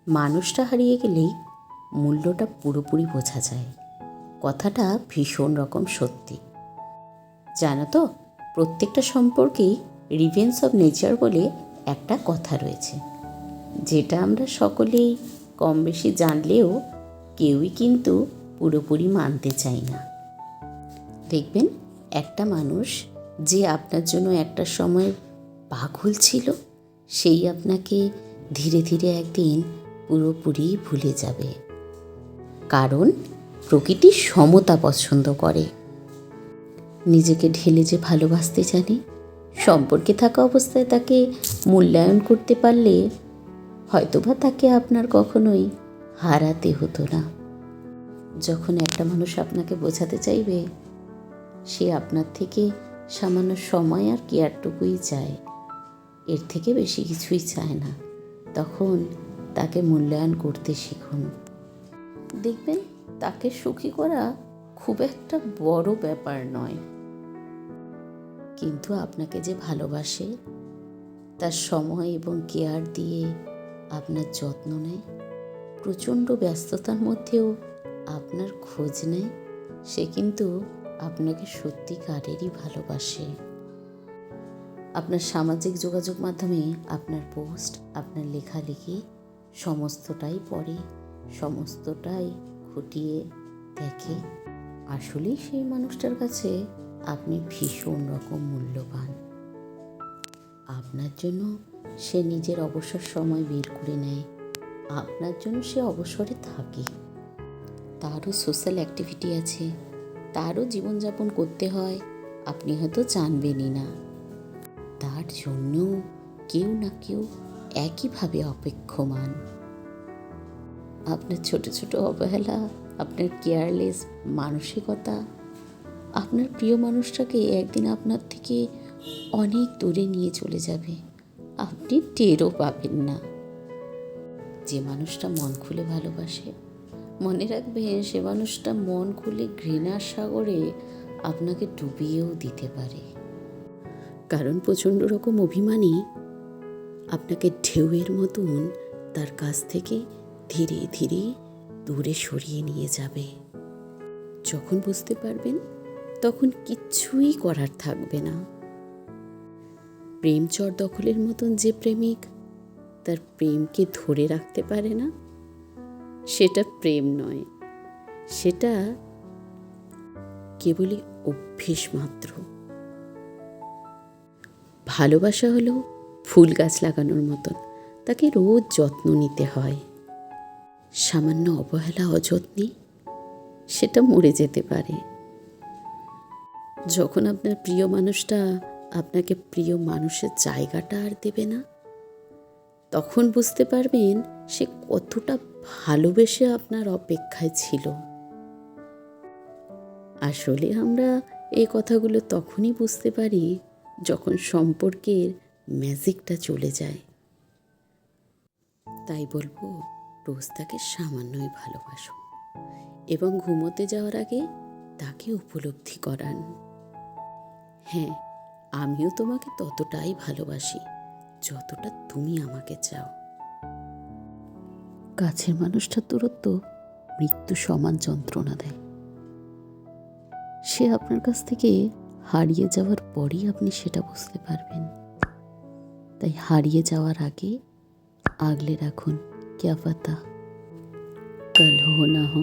মানুষটা হারিয়ে গেলেই মূল্যটা পুরোপুরি বোঝা যায়। কথাটা ভীষণ রকম সত্যি। জানো তো, প্রত্যেকটা সম্পর্কেই রিভেঞ্জ অফ নেচার বলে একটা কথা রয়েছে, যেটা আমরা সকলেই কম বেশি জানলেও কেউই কিন্তু পুরোপুরি মানতে চাই না। দেখবেন, একটা মানুষ যে আপনার জন্য একটা সময় পাগল ছিল, সেই আপনাকে ধীরে ধীরে একদিন পুরোপুরি ভুলে যাবে। কারণ প্রকৃতি সমতা পছন্দ করে। নিজেকে ঢেলে যে ভালোবাসতে জানে, সম্পর্কে থাকা অবস্থায় তাকে মূল্যায়ন করতে পারলে হয়তোবা তাকে আপনার কখনোই হারাতে হতো না। যখন একটা মানুষ আপনাকে বোঝাতে চাইবে সে আপনার থেকে সামান্য সময় আর কেয়ারটুকুই চায়, এর থেকে বেশি কিছুই চায় না, তখন তাকে মূল্যায়ন করতে শিখুন। দেখবেন, তাকে সুখী করা খুব একটা বড় ব্যাপার নয়, কিন্তু আপনাকে যে ভালোবাসে, তার সময় এবং কেয়ার দিয়ে আপনার যত্ন নেয়, প্রচণ্ড ব্যস্ততার মধ্যেও আপনার খোঁজ নেয়, সে কিন্তু আপনাকে সত্যিকারেরই ভালোবাসে। আপনার সামাজিক যোগাযোগ মাধ্যমে আপনার পোস্ট, আপনার লেখালেখি সমস্তটাই পড়ে, সমস্তটাই খুঁটিয়ে দেখে। আসলেই সেই মানুষটার কাছে আপনি ভীষণ রকম মূল্যবান। আপনার জন্য সে নিজের অবসর সময় বের করে নেয়, আপনার জন্য সে অবসরে থাকে। তারও সোশ্যাল অ্যাক্টিভিটি আছে, তারও জীবনযাপন করতে হয়, আপনি হয়তো জানবেনই না। তার জন্য কেউ না কেউ একইভাবে অপেক্ষমান। আপনার ছোট ছোট অবহেলা, আপনার কেয়ারলেস মানসিকতা আপনার প্রিয় মানুষটাকে একদিন আপনার থেকে অনেক দূরে নিয়ে চলে যাবে, আপনি টেরও পাবেন না। যে মানুষটা মন খুলে ভালোবাসে, মনে রাখবেন সে মানুষটা মন খুলে ঘৃণার সাগরে আপনাকে ডুবিয়েও দিতে পারে। কারণ প্রচণ্ড রকম অভিমানী আপনাকে ঢেউয়ের মতন তার কাছ থেকে ধীরে ধীরে দূরে সরিয়ে নিয়ে যাবে। যখন বুঝতে পারবেন, তখন কিচ্ছুই করার থাকবে না। প্রেম চর দখলের মতন যে প্রেমিক তার প্রেমকে ধরে রাখতে পারে না, সেটা প্রেম নয়, সেটা কেবলই অভ্যেস মাত্র। ভালোবাসা হলো ফুল গাছ লাগানোর মতন, তাকে রোজ যত্ন নিতে হয়। সামান্য অবহেলা, অযত্নে সেটা মরে যেতে পারে। যখন আপনার প্রিয় মানুষটা আপনাকে প্রিয় মানুষের জায়গাটা আর দেবে না, তখন বুঝতে পারবেন সে কতটা ভালোবেসে আপনার অপেক্ষায় ছিল। আসলে আমরা এই কথাগুলো তখনই বুঝতে পারি যখন সম্পর্কের ম্যাজিকটা চলে যায়। তাই বলবো, রোজ তাকে সামান্যই ভালোবাসুন এবং ঘুমোতে যাওয়ার আগে তাকে উপলব্ধি করান, হ্যাঁ, আমিও তোমাকে ততটাই ভালোবাসি যতটা তুমি আমাকে চাও। কাছের মানুষটার দূরত্ব মৃত্যু সমান যন্ত্রণা দেয়। সে আপনার কাছ থেকে হারিয়ে যাওয়ার পরই আপনি সেটা বুঝতে পারবেন। তাই হারিয়ে যাওয়ার আগে আগলে রাখুন, ক্যা পাতা কাল হো না হো।